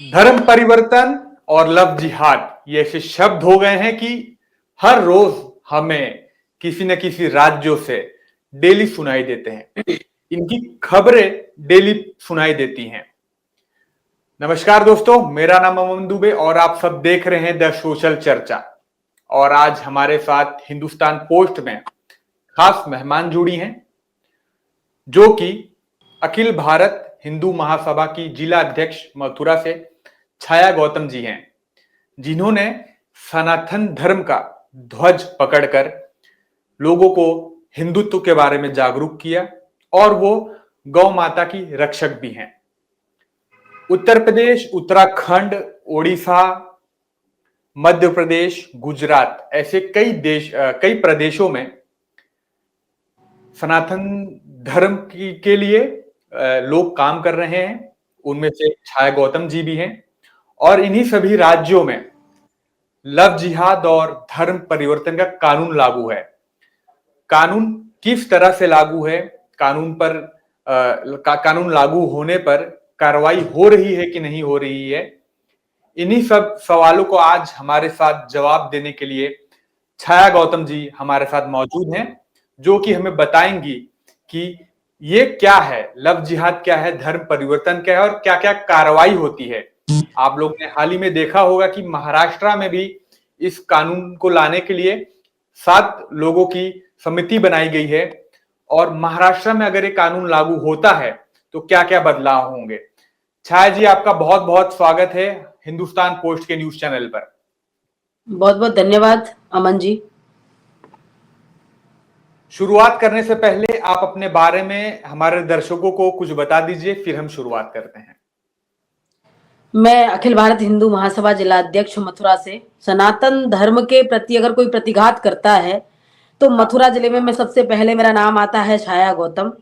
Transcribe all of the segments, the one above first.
धर्म परिवर्तन और लव जिहाद ये ऐसे शब्द हो गए हैं कि हर रोज हमें किसी न किसी राज्यों से डेली सुनाई देते हैं। इनकी खबरें डेली सुनाई देती हैं। नमस्कार दोस्तों, मेरा नाम अमन दुबे और आप सब देख रहे हैं द सोशल चर्चा। और आज हमारे साथ हिंदुस्तान पोस्ट में खास मेहमान जुड़ी हैं, जो कि अखिल भारत हिंदू महासभा की जिला अध्यक्ष मथुरा से छाया गौतम जी हैं, जिन्होंने सनातन धर्म का ध्वज पकड़कर लोगों को हिंदुत्व के बारे में जागरूक किया और वो गौ माता की रक्षक भी हैं। उत्तर प्रदेश, उत्तराखंड, ओडिशा, मध्य प्रदेश, गुजरात ऐसे कई प्रदेशों में सनातन धर्म के लिए लोग काम कर रहे हैं। उनमें से छाया गौतम जी भी हैं और इन्हीं सभी राज्यों में लव जिहाद और धर्म परिवर्तन का कानून लागू है। कानून किस तरह से लागू है, कानून लागू होने पर कार्रवाई हो रही है कि नहीं हो रही है, इन्हीं सब सवालों को आज हमारे साथ जवाब देने के लिए छाया गौतम जी हमारे साथ मौजूद हैं, जो कि हमें बताएंगी कि ये क्या है, लव जिहाद क्या है, धर्म परिवर्तन क्या है और क्या क्या कार्रवाई होती है। आप लोग ने हाल ही में देखा होगा कि महाराष्ट्र में भी इस कानून को लाने के लिए 7 लोगों की समिति बनाई गई है और महाराष्ट्र में अगर ये कानून लागू होता है तो क्या क्या बदलाव होंगे। छाया जी, आपका बहुत बहुत स्वागत है हिंदुस्तान पोस्ट के न्यूज चैनल पर। बहुत बहुत धन्यवाद अमन जी। शुरुआत करने से पहले आप अपने बारे में हमारे दर्शकों को कुछ बता दीजिए, फिर हम शुरुआत करते हैं। मैं अखिल भारत हिंदू महासभा जिला अध्यक्ष मथुरा से। सनातन धर्म के प्रति अगर कोई प्रतिघात करता है तो मथुरा जिले में मैं सबसे पहले मेरा नाम आता है छाया गौतम।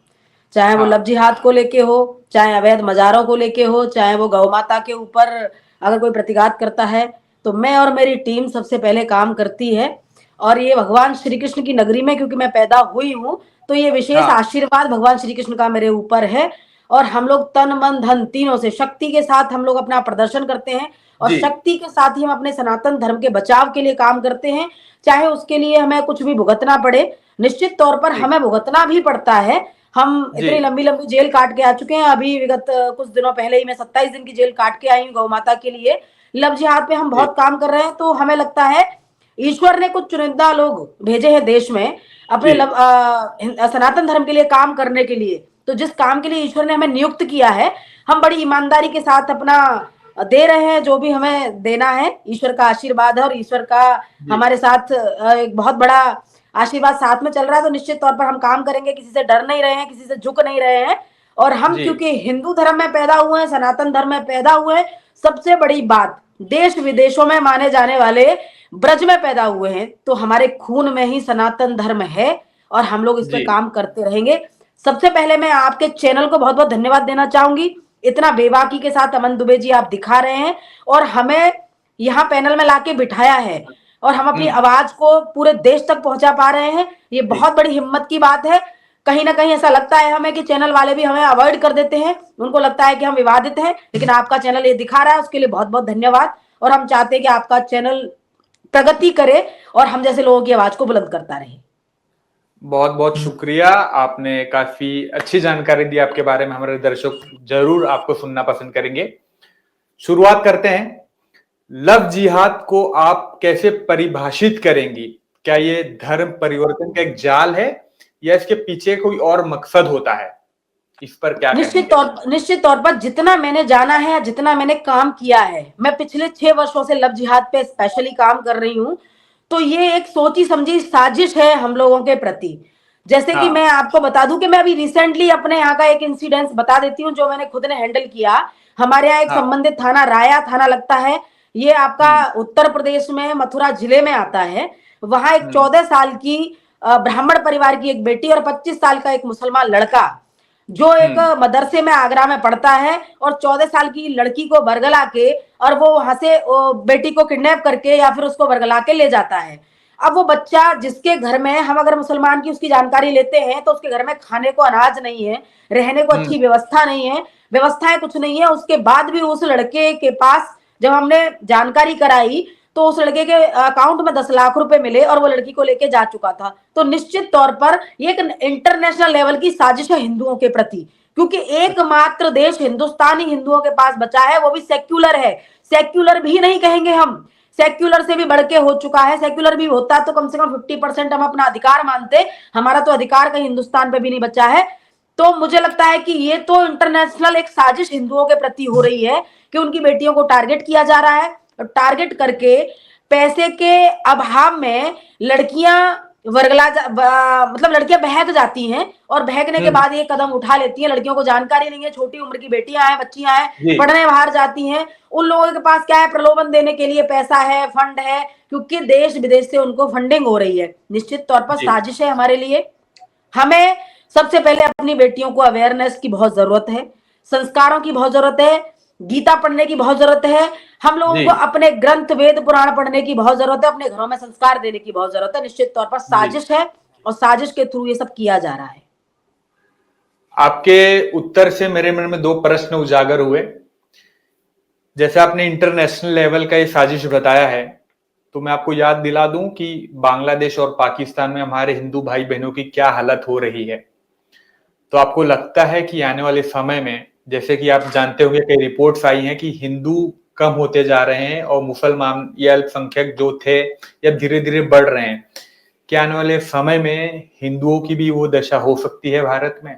चाहे वो लव जिहाद को लेके हो, चाहे अवैध मजारों को लेके हो, चाहे वो गौ माता के ऊपर अगर कोई प्रतिघात करता है तो मैं और मेरी टीम सबसे पहले काम करती है। और ये भगवान श्री कृष्ण की नगरी में क्योंकि मैं पैदा हुई हूँ तो ये विशेष आशीर्वाद भगवान श्री कृष्ण का मेरे ऊपर है। और हम लोग तन मन धन तीनों से शक्ति के साथ हम लोग अपना प्रदर्शन करते हैं और शक्ति के साथ ही हम अपने सनातन धर्म के बचाव के लिए काम करते हैं, चाहे उसके लिए हमें कुछ भी भुगतना पड़े। निश्चित तौर पर हमें भुगतना भी पड़ता है। हम इतनी लंबी लंबी जेल काट के आ चुके हैं। अभी विगत कुछ दिनों पहले ही मैं 27 दिन की जेल काट के आई हूँ गौ माता के लिए। लव जिहाद पे हम बहुत काम कर रहे हैं। तो हमें लगता है ईश्वर ने कुछ चुनिंदा लोग भेजे हैं देश में अपने सनातन धर्म के लिए काम करने के लिए। तो जिस काम के लिए ईश्वर ने हमें नियुक्त किया है, हम बड़ी ईमानदारी के साथ अपना दे रहे हैं जो भी हमें देना है। ईश्वर का आशीर्वाद है और ईश्वर का हमारे साथ एक बहुत बड़ा आशीर्वाद साथ में चल रहा है। तो निश्चित तौर पर हम काम करेंगे, किसी से डर नहीं रहे हैं, किसी से झुक नहीं रहे हैं। और हम क्योंकि हिंदू धर्म में पैदा हुए हैं, सनातन धर्म में पैदा हुए हैं, सबसे बड़ी बात देश विदेशों में माने जाने वाले ब्रज में पैदा हुए हैं, तो हमारे खून में ही सनातन धर्म है और हम लोग इस पर काम करते रहेंगे। सबसे पहले मैं आपके चैनल को बहुत बहुत धन्यवाद देना चाहूंगी। इतना बेबाकी के साथ अमन दुबे जी आप दिखा रहे हैं और हमें यहाँ पैनल में लाके बिठाया है और हम अपनी आवाज को पूरे देश तक पहुंचा पा रहे हैं। ये बहुत बड़ी हिम्मत की बात है। कहीं ना कहीं ऐसा लगता है हमें कि चैनल वाले भी हमें अवॉइड कर देते हैं, उनको लगता है कि हम विवादित हैं, लेकिन आपका चैनल ये दिखा रहा है, उसके लिए बहुत बहुत धन्यवाद। और हम चाहते हैं कि आपका चैनल प्रगति करे और हम जैसे लोगों की आवाज को बुलंद करता रहे। बहुत बहुत शुक्रिया, आपने काफी अच्छी जानकारी दी आपके बारे में। हमारे दर्शक जरूर आपको सुनना पसंद करेंगे। शुरुआत करते हैं। लव जिहाद को आप कैसे परिभाषित करेंगी? क्या ये धर्म परिवर्तन का एक जाल है या इसके पीछे कोई और मकसद होता है? इस पर क्या निश्चित तौर पर जितना मैंने जाना है, जितना मैंने काम किया है, मैं पिछले 6 वर्षों से लव जिहाद पे स्पेशली काम कर रही हूँ। तो ये एक सोची समझी साजिश है हम लोगों के प्रति। जैसे कि मैं आपको बता दूं कि मैं अभी रिसेंटली अपने यहाँ का एक इंसिडेंस बता देती हूँ जो मैंने खुद ने हैंडल किया। हमारे यहाँ एक संबंधित थाना राया थाना लगता है, ये आपका उत्तर प्रदेश में मथुरा जिले में आता है। वहां एक 14 साल की ब्राह्मण परिवार की एक बेटी और 25 साल का एक मुसलमान लड़का जो एक मदरसे में आगरा में पढ़ता है और 14 साल की लड़की को बरगला के और वो वहां से बेटी को किडनैप करके या फिर उसको बरगला के ले जाता है। अब वो बच्चा जिसके घर में हम अगर मुसलमान की उसकी जानकारी लेते हैं तो उसके घर में खाने को अनाज नहीं है, रहने को अच्छी व्यवस्था नहीं है, व्यवस्थाएं कुछ नहीं है। उसके बाद भी उस लड़के के पास जब हमने जानकारी कराई तो उस लड़के के अकाउंट में 10 लाख रुपए मिले और वो लड़की को लेके जा चुका था। तो निश्चित तौर पर ये एक इंटरनेशनल लेवल की साजिश है हिंदुओं के प्रति, क्योंकि एकमात्र देश हिंदुस्तान ही हिंदुओं के पास बचा है, वो भी सेक्युलर है। सेक्युलर भी नहीं कहेंगे हम, सेक्युलर से भी बढ़ के हो चुका है। सेक्युलर भी होता तो कम से कम 50% हम अपना अधिकार मानते, हमारा तो अधिकार कहीं हिंदुस्तान पे भी नहीं बचा है। तो मुझे लगता है कि ये तो इंटरनेशनल एक साजिश हिंदुओं के प्रति हो रही है कि उनकी बेटियों को टारगेट किया जा रहा है, और टारगेट करके पैसे के अभाव में लड़कियां मतलब लड़कियां बहक जाती हैं, और बहकने के बाद ये कदम उठा लेती हैं। लड़कियों को जानकारी नहीं है, छोटी उम्र की बेटियां हैं, बच्चियां हैं, पढ़ने बाहर जाती हैं। उन लोगों के पास क्या है, प्रलोभन देने के लिए पैसा है, फंड है, क्योंकि देश विदेश से उनको फंडिंग हो रही है। निश्चित तौर पर साजिश है हमारे लिए। हमें सबसे पहले अपनी बेटियों को अवेयरनेस की बहुत जरूरत है, संस्कारों की बहुत जरूरत है, गीता पढ़ने की बहुत जरूरत है। हम लोगों को अपने ग्रंथ वेद पुराण पढ़ने की बहुत जरूरत है, अपने घरों में संस्कार देने की बहुत जरूरत है। निश्चित तौर पर साजिश है, और साजिश के थ्रू ये सब किया जा रहा है। आपके उत्तर से मेरे मन में दो प्रश्न उजागर हुए। जैसे आपने इंटरनेशनल लेवल का ये साजिश बताया है, तो मैं आपको याद दिला दूं कि बांग्लादेश और पाकिस्तान में हमारे हिंदू भाई बहनों की क्या हालत हो रही है। तो आपको लगता है कि आने वाले समय में, जैसे कि आप जानते होंगे कई रिपोर्ट्स आई हैं कि हिंदू कम होते जा रहे हैं और मुसलमान या अल्पसंख्यक जो थे या धीरे धीरे बढ़ रहे हैं, क्या आने वाले समय में हिंदुओं की भी वो दशा हो सकती है भारत में?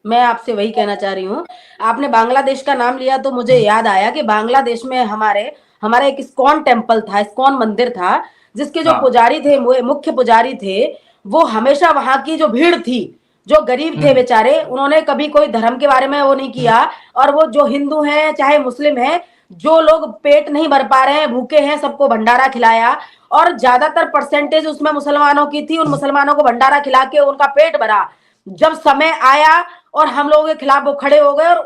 मैं आपसे वही कहना चाह रही हूँ। आपने बांग्लादेश का नाम लिया तो मुझे याद आया कि बांग्लादेश में हमारा एक इस्कॉन टेम्पल था, इस्कॉन मंदिर था, जिसके जो पुजारी थे, मुख्य पुजारी थे, वो हमेशा वहां की जो भीड़ थी, जो गरीब थे बेचारे, उन्होंने कभी कोई धर्म के बारे में वो नहीं किया। और वो जो हिंदू हैं चाहे मुस्लिम हैं, जो लोग पेट नहीं भर पा रहे हैं, भूखे हैं, सबको भंडारा खिलाया। और ज्यादातर परसेंटेज उसमें मुसलमानों की थी। उन मुसलमानों को भंडारा खिला के उनका पेट भरा। जब समय आया और हम लोगों के खिलाफ वो खड़े हो गए, और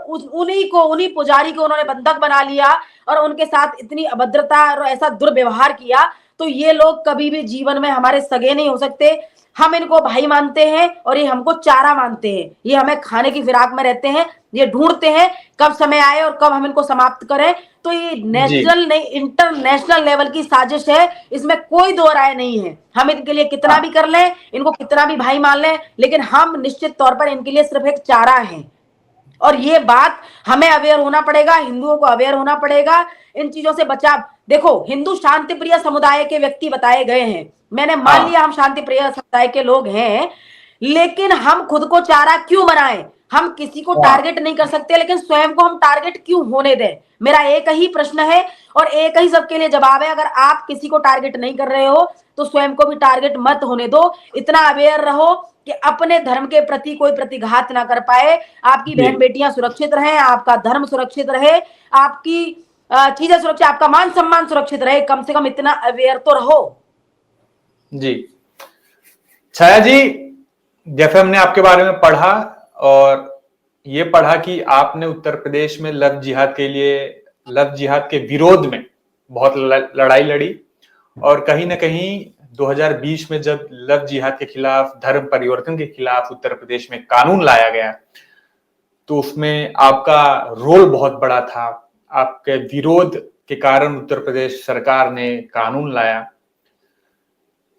उन्हीं पुजारी को उन्होंने बंधक बना लिया और उनके साथ इतनी अभद्रता और ऐसा दुर्व्यवहार किया। तो ये लोग कभी भी जीवन में हमारे सगे नहीं हो सकते। हम इनको भाई मानते हैं और ये हमको चारा मानते हैं। ये हमें खाने की फिराक में रहते हैं, ये ढूंढते हैं कब समय आए और कब हम इनको समाप्त करें। तो ये नेशनल नहीं, इंटरनेशनल लेवल की साजिश है, इसमें कोई दो राय नहीं है। हम इनके लिए कितना भी कर लें, इनको कितना भी भाई मान लें, लेकिन हम निश्चित तौर पर इनके लिए सिर्फ एक चारा हैं। और ये बात हमें अवेयर होना पड़ेगा, हिंदुओं को अवेयर होना पड़ेगा इन चीजों से बचाव। देखो, हिंदू शांति प्रिय समुदाय के व्यक्ति बताए गए हैं। मैंने मान लिया हम शांति प्रिय समुदाय के लोग हैं, लेकिन हम खुद को चारा क्यों बनाएं? हम किसी को टारगेट नहीं कर सकते, लेकिन स्वयं को हम टारगेट क्यों होने दें? मेरा एक ही प्रश्न है और एक ही सबके लिए जवाब है। अगर आप किसी को टारगेट नहीं कर रहे हो तो स्वयं को भी टारगेट मत होने दो। इतना अवेयर रहो कि अपने धर्म के प्रति कोई प्रतिघात ना कर पाए, आपकी बहन बेटियां सुरक्षित रहें, आपका धर्म सुरक्षित रहे, आपकी चीजें सुरक्षित, आपका मान सम्मान सुरक्षित रहे। कम से कम इतना अवेयर तो रहो। जी छाया जी, जैसे हमने आपके बारे में पढ़ा और ये पढ़ा कि आपने उत्तर प्रदेश में लव जिहाद के विरोध में बहुत लड़ाई लड़ी, और कहीं ना कहीं 2020 में जब लव जिहाद के खिलाफ, धर्म परिवर्तन के खिलाफ उत्तर प्रदेश में कानून लाया गया, तो उसमें आपका रोल बहुत बड़ा था। आपके विरोध के कारण उत्तर प्रदेश सरकार ने कानून लाया।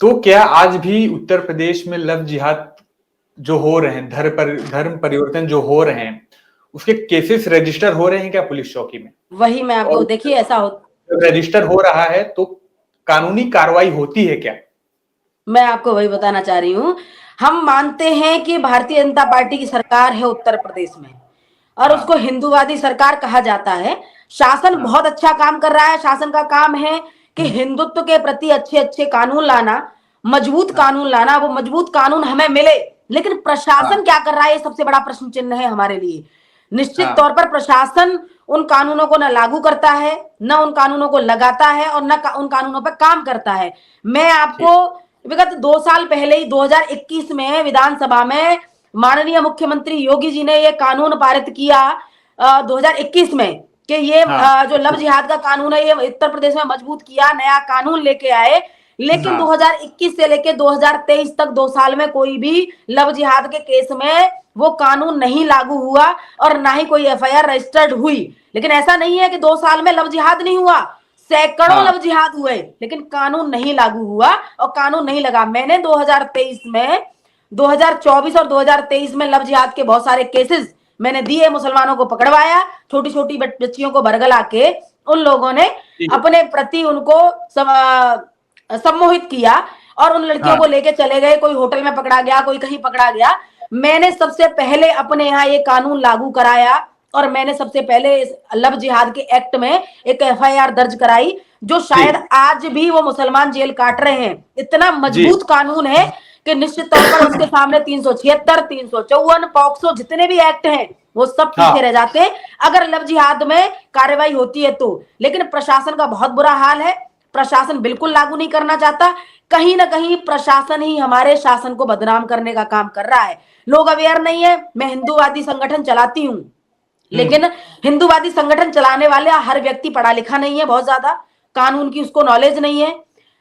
तो क्या आज भी उत्तर प्रदेश में लव जिहाद जो हो रहे हैं, धर्म परिवर्तन जो हो रहे हैं, उसके केसेस रजिस्टर हो रहे हैं क्या पुलिस चौकी में? वही मैं आपको, देखिए ऐसा रजिस्टर हो रहा है तो कानूनी कार्रवाई होती है क्या? मैं आपको वही बताना चाह रही हूँ। हम मानते हैं कि भारतीय जनता पार्टी की सरकार है उत्तर प्रदेश में, और उसको हिंदूवादी सरकार कहा जाता है। शासन बहुत अच्छा काम कर रहा है। शासन का काम है कि हिंदुत्व के प्रति अच्छे अच्छे कानून लाना, मजबूत कानून लाना। वो मजबूत कानून हमें मिले, लेकिन प्रशासन क्या कर रहा है, ये सबसे बड़ा प्रश्न चिन्ह है हमारे लिए। निश्चित तौर पर प्रशासन उन कानूनों को न लागू करता है, न उन कानूनों को लगाता है, और न उन कानूनों पर काम करता है। मैं आपको विगत 2 साल पहले ही 2021 में विधानसभा में माननीय मुख्यमंत्री योगी जी ने ये कानून पारित किया 2021 में, कि ये जो लव जिहाद का कानून है ये उत्तर प्रदेश में मजबूत किया, नया कानून लेके आए। लेकिन हाँ 2021 से लेके 2023 तक 2 साल में कोई भी लव जिहाद के केस में वो कानून नहीं लागू हुआ और ना ही कोई एफआईआर रजिस्टर्ड हुई। लेकिन ऐसा नहीं है कि 2 साल में लव जिहाद नहीं हुआ, सैकड़ों हाँ लव जिहाद हुए, लेकिन कानून नहीं लागू हुआ और कानून नहीं लगा। मैंने 2023 में, 2024 और 2023 में लव जिहाद के बहुत सारे केसेस मैंने दिए, मुसलमानों को पकड़वाया, छोटी छोटी बच्चियों को बरगला के उन लोगों ने जी, अपने प्रति उनको सम्मोहित किया और उन लड़कियों हाँ को लेके चले गए। कोई होटल में पकड़ा गया, कोई कहीं पकड़ा गया। मैंने सबसे पहले अपने यहाँ ये कानून लागू कराया और मैंने सबसे पहले इस लव जिहाद के एक्ट में एक एफआईआर दर्ज कराई, जो जी शायद आज भी वो मुसलमान जेल काट रहे हैं। इतना जी मजबूत कानून है कि निश्चित तौर पर उसके सामने 376, 354, पॉक्सो जितने भी एक्ट हैं वो सब पीछे रह हाँ जाते हैं अगर लव जिहाद में कार्रवाई होती है तो। लेकिन प्रशासन का बहुत बुरा हाल है, प्रशासन बिल्कुल लागू नहीं करना चाहता। कहीं ना कहीं प्रशासन ही हमारे शासन को बदनाम करने का काम कर रहा है। लोग अवेयर नहीं है। मैं हिंदूवादी संगठन चलाती हूँ, लेकिन हिंदूवादी संगठन चलाने वाले हर व्यक्ति पढ़ा लिखा नहीं है, बहुत ज्यादा कानून की उसको नॉलेज नहीं है।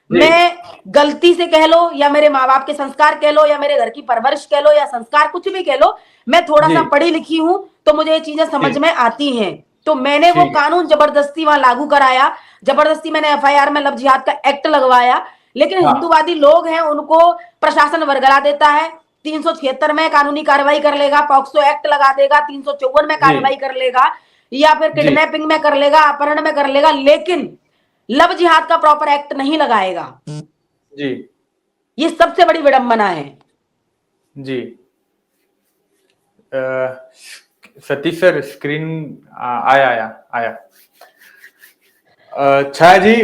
जी मैं गलती से कह लो या मेरे माँ बाप के संस्कार कह लो या मेरे घर की परवरिश कह लो या संस्कार कुछ भी कह लो, मैं थोड़ा जी सा पढ़ी लिखी हूं तो मुझे ये चीजें समझ जी में आती हैं। तो मैंने वो ठीक है कानून जबरदस्ती वहां लागू कराया, जबरदस्ती मैंने एफआईआर में लव जिहाद का एक्ट लगवाया। लेकिन हाँ हिंदूवादी लोग हैं, उनको प्रशासन वर्गला देता है। 376 में कानूनी कार्रवाई कर लेगा, पॉक्सो एक्ट लगा देगा, 354 में जी कार्रवाई कर लेगा या फिर जी किडनैपिंग में कर लेगा, अपहरण में कर लेगा, लेकिन लव जिहाद का प्रॉपर एक्ट नहीं लगाएगा। जी ये सबसे बड़ी विडंबना है। जी सतीश सर स्क्रीन आया आया आया छाया जी,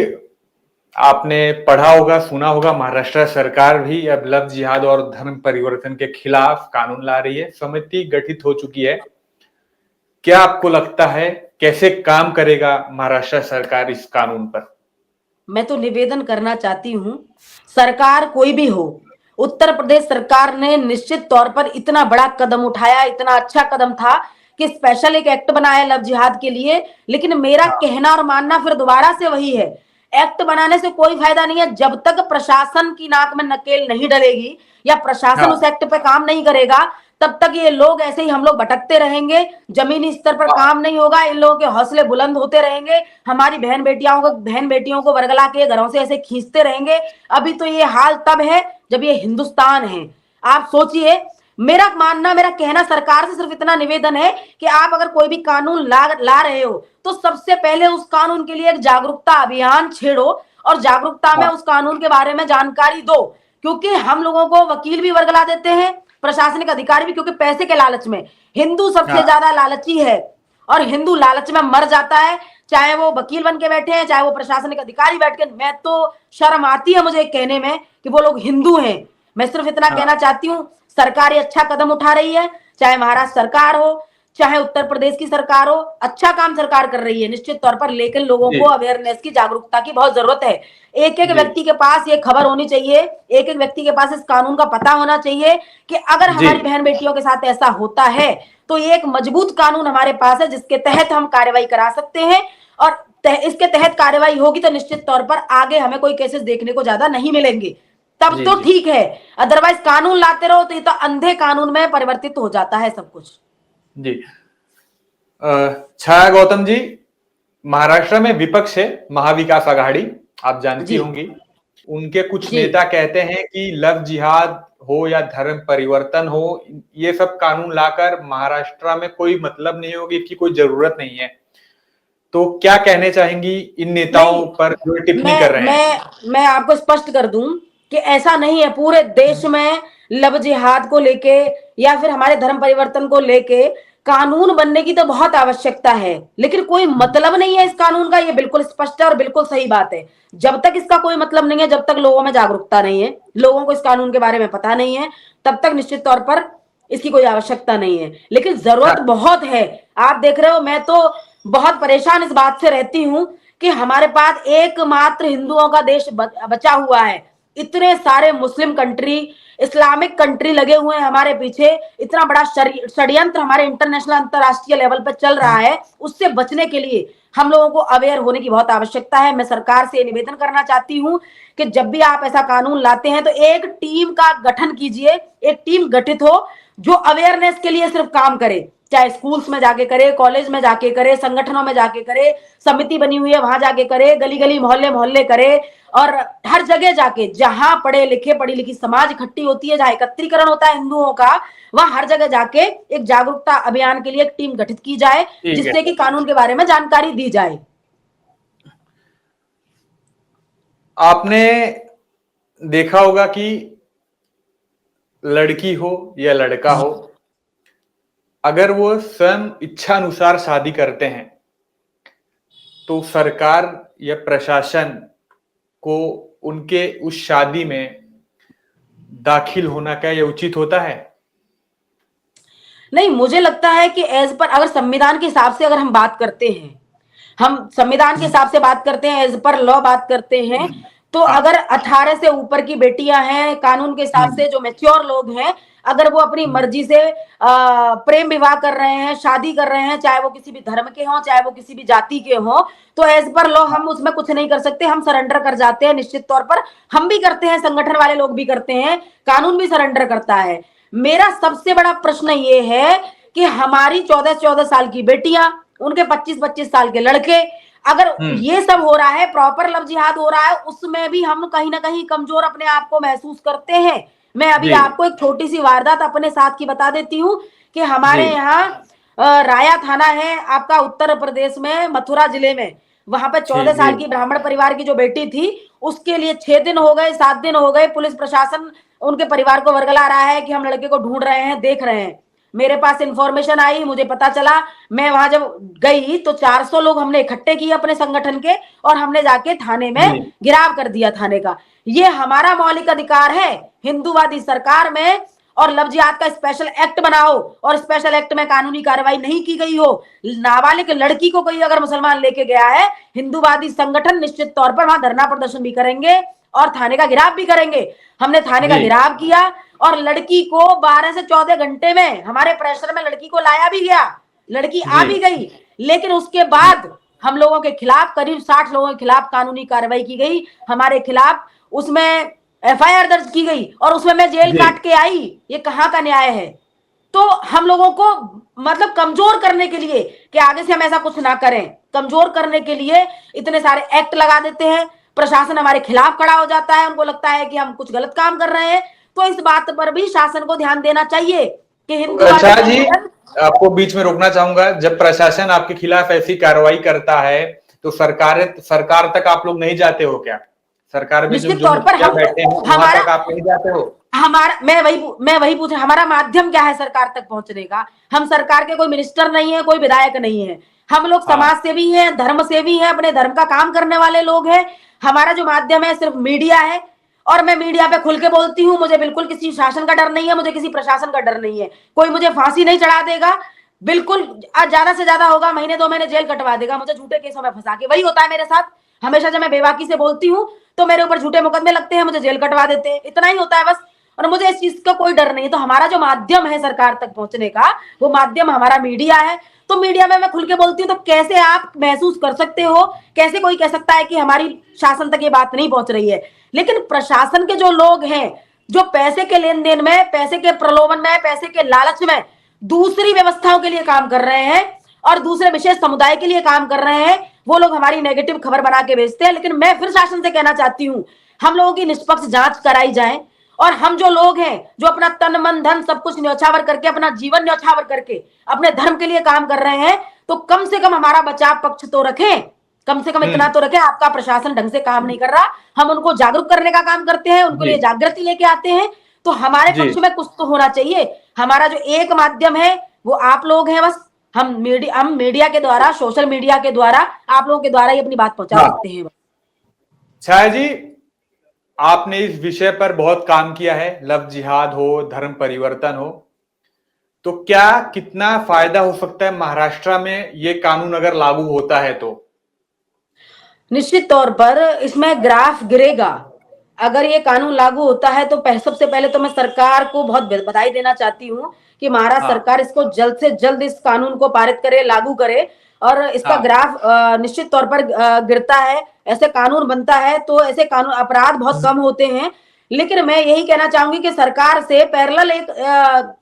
आपने पढ़ा होगा सुना होगा महाराष्ट्र सरकार भी अब लव जिहाद और धर्म परिवर्तन के खिलाफ कानून ला रही है, समिति गठित हो चुकी है। क्या आपको लगता है कैसे काम करेगा महाराष्ट्र सरकार इस कानून पर? मैं तो निवेदन करना चाहती हूं, सरकार कोई भी हो, उत्तर प्रदेश सरकार ने निश्चित तौर पर इतना बड़ा कदम उठाया, इतना अच्छा कदम था कि स्पेशल एक एक्ट बनाया लव जिहाद के लिए। लेकिन मेरा हाँ कहना और मानना फिर दोबारा से वही है, एक्ट बनाने से कोई फायदा नहीं है जब तक प्रशासन की नाक में नकेल नहीं डलेगी या प्रशासन उस हाँ एक्ट पे काम नहीं करेगा, तब तक ये लोग ऐसे ही हम लोग भटकते रहेंगे। जमीनी स्तर पर हाँ काम नहीं होगा, इन लोगों के हौसले बुलंद होते रहेंगे, हमारी बहन बेटियों को वर्गला के घरों से ऐसे खींचते रहेंगे। अभी तो ये हाल तब है जब ये हिंदुस्तान है। आप सोचिए, मेरा मानना, मेरा कहना सरकार से सिर्फ इतना निवेदन है कि आप अगर कोई भी कानून ला रहे हो तो सबसे पहले उस कानून के लिए एक जागरूकता अभियान छेड़ो और जागरूकता में हाँ उस कानून के बारे में जानकारी दो। क्योंकि हम लोगों को वकील भी वर्गला देते हैं, प्रशासनिक अधिकारी भी, क्योंकि पैसे के लालच में हिंदू सबसे हाँ ज्यादा लालची है और हिंदू लालच में मर जाता है, चाहे वो वकील बन के बैठे हैं, चाहे वो प्रशासनिक अधिकारी बैठ के। मैं तो शर्म आती है मुझे कहने में कि वो लोग हिंदू हैं। मैं सिर्फ इतना हाँ कहना चाहती हूँ, सरकार ये अच्छा कदम उठा रही है, चाहे महाराष्ट्र सरकार हो चाहे उत्तर प्रदेश की सरकार हो, अच्छा काम सरकार कर रही है निश्चित तौर पर। लेकिन लोगों जी को अवेयरनेस की, जागरूकता की बहुत जरूरत है। एक एक जी व्यक्ति के पास ये खबर होनी चाहिए, एक एक व्यक्ति के पास इस कानून का पता होना चाहिए कि अगर जी हमारी बहन बेटियों के साथ ऐसा होता है तो ये एक मजबूत कानून हमारे पास है जिसके तहत हम कार्रवाई करा सकते हैं। और इसके तहत कार्रवाई होगी तो निश्चित तौर पर आगे हमें कोई केसेस देखने को ज्यादा नहीं मिलेंगे, तब जी तो जी ठीक है। अदरवाइज कानून लाते रहो तो ये तो अंधे कानून में परिवर्तित हो जाता है सब कुछ। जी छाया गौतम जी, महाराष्ट्र में विपक्ष है महाविकास आघाड़ी, आप जानती जी होंगी। उनके कुछ जी नेता कहते हैं कि लव जिहाद हो या धर्म परिवर्तन हो, ये सब कानून लाकर महाराष्ट्र में कोई मतलब नहीं होगी, इसकी कोई जरूरत नहीं है। तो क्या कहने चाहेंगी इन नेताओं नहीं, पर जो टिप्पणी कर मैं रहे हैं? मैं आपको स्पष्ट कर दूं कि ऐसा नहीं है। पूरे देश में लव जिहाद को लेके या फिर हमारे धर्म परिवर्तन को लेके कानून बनने की तो बहुत आवश्यकता है, लेकिन कोई मतलब नहीं है इस कानून का। ये बिल्कुल स्पष्ट है और बिल्कुल सही बात है। जब तक इसका कोई मतलब नहीं है, जब तक लोगों में जागरूकता नहीं है, लोगों को इस कानून के बारे में पता नहीं है, तब तक निश्चित तौर पर इसकी कोई आवश्यकता नहीं है। लेकिन जरूरत छा- बहुत है। आप देख रहे हो, मैं तो बहुत परेशान इस बात से रहती हूं कि हमारे पास एकमात्र हिंदुओं का देश बचा हुआ है। इतने सारे मुस्लिम कंट्री, इस्लामिक कंट्री लगे हुए हैं हमारे पीछे। इतना बड़ा षड्यंत्र हमारे इंटरनेशनल, अंतरराष्ट्रीय लेवल पर चल रहा है। उससे बचने के लिए हम लोगों को अवेयर होने की बहुत आवश्यकता है। मैं सरकार से निवेदन करना चाहती हूँ कि जब भी आप ऐसा कानून लाते हैं तो एक टीम का गठन कीजिए, एक टीम गठित हो जो अवेयरनेस के लिए सिर्फ काम करे, चाहे स्कूल्स में जाके करे, कॉलेज में जाके करे, संगठनों में जाके करे, समिति बनी हुई है वहां जाके करे, गली गली मोहल्ले मोहल्ले करे, और हर जगह जाके जहां पढ़े लिखे पढ़ी लिखी समाज इकट्ठी होती है, जहां एकत्रीकरण होता है हिंदुओं का, वहां हर जगह जाके एक जागरूकता अभियान के लिए एक टीम गठित की जाए, ठीक है। जिससे कि कानून के बारे में जानकारी दी जाए। आपने देखा होगा कि लड़की हो या लड़का हो, अगर वो स्वयं इच्छा अनुसार शादी करते हैं तो सरकार या प्रशासन को उनके उस शादी में दाखिल होना क्या ये उचित होता है? नहीं, मुझे लगता है कि एज पर, अगर संविधान के हिसाब से अगर हम बात करते हैं, हम संविधान के हिसाब से बात करते हैं, एज पर लॉ बात करते हैं, तो अगर 18 से ऊपर की बेटियां हैं, कानून के हिसाब से जो मैच्योर लोग हैं, अगर वो अपनी मर्जी से प्रेम विवाह कर रहे हैं, शादी कर रहे हैं, चाहे वो किसी भी धर्म के हों, चाहे वो किसी भी जाति के हों, तो एज पर लॉ हम उसमें कुछ नहीं कर सकते, हम सरेंडर कर जाते हैं। निश्चित तौर पर हम भी करते हैं, संगठन वाले लोग भी करते हैं, कानून भी सरेंडर करता है। मेरा सबसे बड़ा प्रश्न ये है कि हमारी 14-14 साल की बेटियां, उनके 25-25 साल के लड़के, अगर ये सब हो रहा है, प्रॉपर लव जिहाद हो रहा है, उसमें भी हम कहीं ना कहीं कमजोर अपने आप को महसूस करते हैं। मैं अभी आपको एक छोटी सी वारदात अपने साथ की बता देती हूँ कि हमारे यहाँ राया थाना है आपका, उत्तर प्रदेश में, मथुरा जिले में, वहां पर 14 साल की ब्राह्मण परिवार की जो बेटी थी, उसके लिए 6 दिन हो गए, 7 दिन हो गए, पुलिस प्रशासन उनके परिवार को वर्गला रहा है कि हम लड़के को ढूंढ रहे हैं, देख रहे हैं। मेरे पास इंफॉर्मेशन आई, मुझे पता चला, मैं वहां जब गई तो 400 लोग हमने इकट्ठे किए अपने संगठन के, और हमने जाके थाने में गिराव कर दिया थाने का। ये हमारा मौलिक अधिकार है। हिंदूवादी सरकार में और लव जिहाद का स्पेशल एक्ट बनाओ, और स्पेशल एक्ट में कानूनी कार्रवाई नहीं की गई हो, नाबालिग लड़की को कोई अगर मुसलमान लेके गया है, हिंदूवादी संगठन निश्चित तौर पर वहां धरना प्रदर्शन भी करेंगे और थाने का गिराव भी करेंगे। हमने थाने का गिराव किया और लड़की को 12 से 14 घंटे में हमारे प्रेशर में लड़की को लाया भी गया, लड़की आ भी गई, लेकिन उसके बाद हम लोगों के खिलाफ, करीब 60 लोगों के खिलाफ कानूनी कार्रवाई की गई, हमारे खिलाफ उसमें एफआईआर दर्ज की गई, और उसमें मैं जेल काट के आई। ये कहाँ का न्याय है? तो हम लोगों को मतलब कमजोर करने के लिए कि आगे से हम ऐसा कुछ ना करें, कमजोर करने के लिए इतने सारे एक्ट लगा देते हैं, प्रशासन हमारे खिलाफ खड़ा हो जाता है, उनको लगता है कि हम कुछ गलत काम कर रहे हैं। तो इस बात पर भी शासन को ध्यान देना चाहिए कि हिंदू अच्छा जी, आपको बीच में रोकना चाहूंगा। जब प्रशासन आपके खिलाफ ऐसी कार्रवाई करता है तो सरकार तक आप लोग नहीं जाते हो क्या? सरकार में जो मुखिया बैठे हैं वहां तक आप नहीं जाते हो? हमारा, मैं वही पूछ, हमारा माध्यम क्या है सरकार तक पहुंचने का? हम सरकार के कोई मिनिस्टर नहीं है, कोई विधायक नहीं है, हम लोग समाज सेवी हैं, धर्म सेवी हैं, अपने धर्म का काम करने वाले लोग हैं। हमारा जो माध्यम है सिर्फ मीडिया है, और मैं मीडिया पे खुल के बोलती हूँ। मुझे बिल्कुल किसी शासन का डर नहीं है, मुझे किसी प्रशासन का डर नहीं है। कोई मुझे फांसी नहीं चढ़ा देगा, बिल्कुल, आज ज्यादा से ज्यादा होगा महीने 2 महीने जेल कटवा देगा मुझे झूठे केसों में फंसा के। वही होता है मेरे साथ हमेशा। जब मैं बेबाकी से बोलती हूँ तो मेरे ऊपर झूठे मुकदमे लगते हैं, मुझे जेल कटवा देते हैं, इतना ही होता है बस। और मुझे इस चीज का कोई डर नहीं है। तो हमारा जो माध्यम है सरकार तक पहुंचने का, वो माध्यम हमारा मीडिया है। तो मीडिया में मैं खुल के बोलती हूँ। तो कैसे आप महसूस कर सकते हो, कैसे कोई कह सकता है कि हमारी शासन तक ये बात नहीं पहुंच रही है? लेकिन प्रशासन के जो लोग हैं, जो पैसे के लेन देन में, पैसे के प्रलोभन में, पैसे के लालच में दूसरी व्यवस्थाओं के लिए काम कर रहे हैं और दूसरे विशेष समुदाय के लिए काम कर रहे हैं, वो लोग हमारी नेगेटिव खबर बना के भेजते हैं। लेकिन मैं फिर शासन से कहना चाहती हूँ, हम लोगों की निष्पक्ष जांच कराई जाए, और हम जो लोग हैं जो अपना तन मन धन सब कुछ न्यौछावर करके, अपना जीवन न्यौछावर करके अपने धर्म के लिए काम कर रहे हैं, तो कम से कम हमारा बचाव पक्ष तो रखें। कम से कम इतना तो रखें, आपका प्रशासन ढंग से काम नहीं कर रहा, हम उनको जागरूक करने का काम करते हैं, उनके लिए जागृति लेके आते हैं, तो हमारे पक्ष में कुछ तो होना चाहिए। हमारा जो एक माध्यम है वो आप लोग हैं बस। हम मीडिया के द्वारा, सोशल मीडिया के द्वारा, आप लोगों के द्वारा ही अपनी बात पहुंचा सकते हैं। छाया जी, आपने इस विषय पर बहुत काम किया है, लव जिहाद हो, धर्म परिवर्तन हो, तो क्या कितना फायदा हो सकता है महाराष्ट्र में ये कानून अगर लागू होता है तो? निश्चित तौर पर इसमें ग्राफ गिरेगा। अगर ये कानून लागू होता है तो सबसे पहले तो मैं सरकार को बहुत बधाई देना चाहती हूँ कि महाराष्ट्र सरकार इसको जल्द से जल्द इस कानून को पारित करे, लागू करे, और इसका हाँ। ग्राफ निश्चित तौर पर गिरता है, ऐसे कानून बनता है तो ऐसे कानून अपराध बहुत कम होते हैं। लेकिन मैं यही कहना चाहूंगी कि सरकार से पैरेलल एक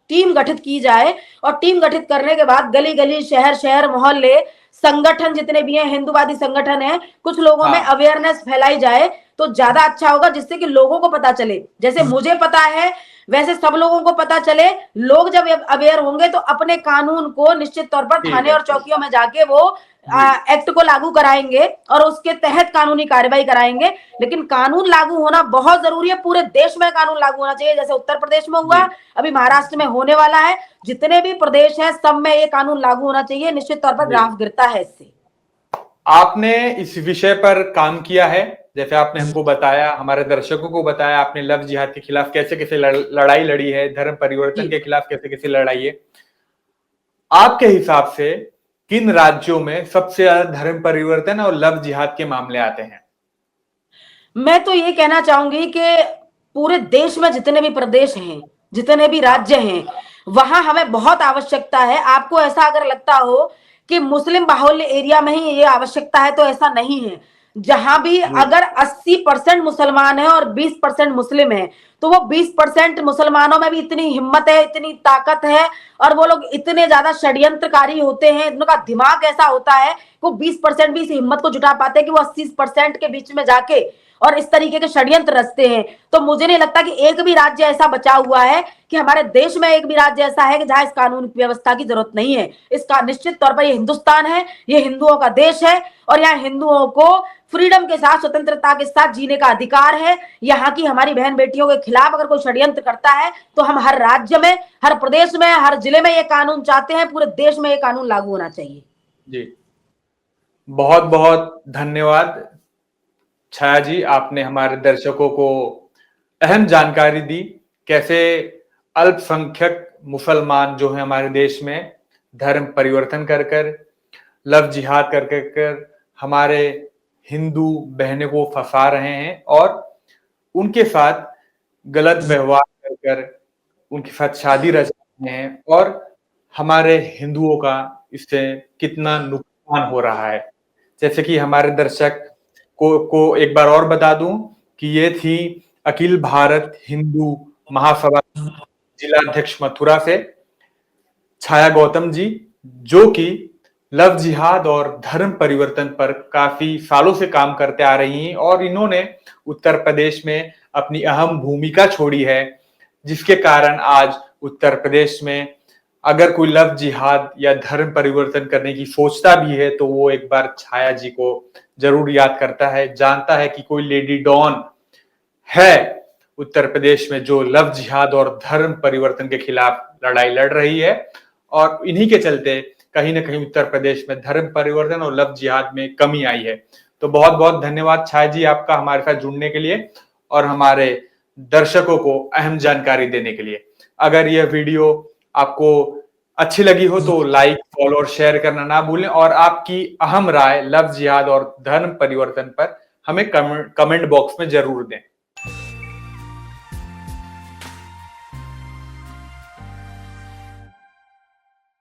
टीम गठित की जाए, और टीम गठित करने के बाद गली गली, शहर शहर, मोहल्ले, संगठन जितने भी हैं, हिंदूवादी संगठन है, कुछ लोगों में हाँ। अवेयरनेस फैलाई जाए तो ज्यादा अच्छा होगा, जिससे कि लोगों को पता चले। जैसे मुझे पता है वैसे सब लोगों को पता चले। लोग जब अवेयर होंगे तो अपने कानून को निश्चित तौर पर ठीक थाने है। और चौकियों में जाके वो जी। एक्ट को लागू कराएंगे और उसके तहत कानूनी कार्रवाई कराएंगे। लेकिन कानून लागू होना बहुत जरूरी है, पूरे देश में कानून लागू होना चाहिए, जैसे उत्तर प्रदेश में हुआ, जी। अभी महाराष्ट्र में होने वाला है। जितने भी प्रदेश हैं सब में ये कानून लागू होना चाहिए। निश्चित तौर पर जी। ग्राफ गिरता है इससे। आपने इस विषय पर काम किया है, जैसे आपने हमको बताया, हमारे दर्शकों को बताया, आपने लव जिहाद के खिलाफ कैसे कैसे लड़ाई लड़ी है, धर्म परिवर्तन जी। के खिलाफ कैसे कैसे लड़ाई है। आपके हिसाब से किन राज्यों में सबसे ज्यादा धर्म परिवर्तन और लव जिहाद के मामले आते हैं? मैं तो ये कहना चाहूंगी कि पूरे देश में जितने भी प्रदेश हैं, जितने भी हाँ। राज्य हैं, वहां हमें बहुत आवश्यकता है। आपको ऐसा अगर लगता हो कि मुस्लिम बाहुल्य एरिया में ही ये आवश्यकता है, तो ऐसा नहीं है। जहां भी जी। अगर 80% मुसलमान है और 20% मुस्लिम है, तो वो 20% मुसलमानों में भी इतनी हिम्मत है, इतनी ताकत है, और वो लोग इतने ज्यादा षड्यंत्रकारी होते हैं, उनका दिमाग ऐसा होता है, वो 20% भी इस हिम्मत को जुटा पाते हैं कि वो 80% के बीच में जाके और इस तरीके के षड्यंत्र रचते हैं। तो मुझे नहीं लगता कि एक भी राज्य ऐसा बचा हुआ है, कि हमारे देश में एक भी राज्य ऐसा है कि जहां इस कानून व्यवस्था की जरूरत नहीं है। इसका निश्चित तौर पर ये हिंदुस्तान है, ये हिंदुओं का देश है, और यहाँ हिंदुओं को फ्रीडम के साथ, स्वतंत्रता के साथ जीने का अधिकार है। यहाँ की हमारी बहन बेटियों के खिलाफ अगर कोई षड्यंत्र करता है, तो हम हर राज्य में, हर प्रदेश में, हर जिले में ये कानून चाहते हैं, पूरे देश में ये कानून लागू होना चाहिए। जी। बहुत बहुत धन्यवाद छाया जी, आपने हमारे दर्शकों को अहम जानकारी दी, कैसे अल्पसंख्यक मुसलमान जो है हमारे देश में धर्म परिवर्तन कर कर, लव जिहाद कर हमारे हिंदू बहनों को फंसा रहे हैं और उनके साथ गलत व्यवहार कर उनके साथ शादी रच रहे हैं, और हमारे हिंदुओं का इससे कितना नुकसान हो रहा है। जैसे कि हमारे दर्शक को एक बार और बता दूं कि ये थी अखिल भारत हिंदू महासभा जिलाध्यक्ष मथुरा से छाया गौतम जी, जो कि लव जिहाद और धर्म परिवर्तन पर काफी सालों से काम करते आ रही हैं, और इन्होंने उत्तर प्रदेश में अपनी अहम भूमिका छोड़ी है, जिसके कारण आज उत्तर प्रदेश में अगर कोई लव जिहाद या धर्म परिवर्तन करने की सोचता भी है, तो वो एक बार छाया जी को जरूर याद करता है, जानता है कि कोई लेडी डॉन है उत्तर प्रदेश में जो लव जिहाद और धर्म परिवर्तन के खिलाफ लड़ाई लड़ रही है, और इन्हीं के चलते कहीं ना कहीं उत्तर प्रदेश में धर्म परिवर्तन और लव जिहाद में कमी आई है। तो बहुत बहुत धन्यवाद छाया जी आपका हमारे साथ जुड़ने के लिए और हमारे दर्शकों को अहम जानकारी देने के लिए। अगर यह वीडियो आपको अच्छी लगी हो तो लाइक, फॉलो और शेयर करना ना भूलें, और आपकी अहम राय लव जिहाद और धर्म परिवर्तन पर हमें कमेंट बॉक्स में जरूर दें।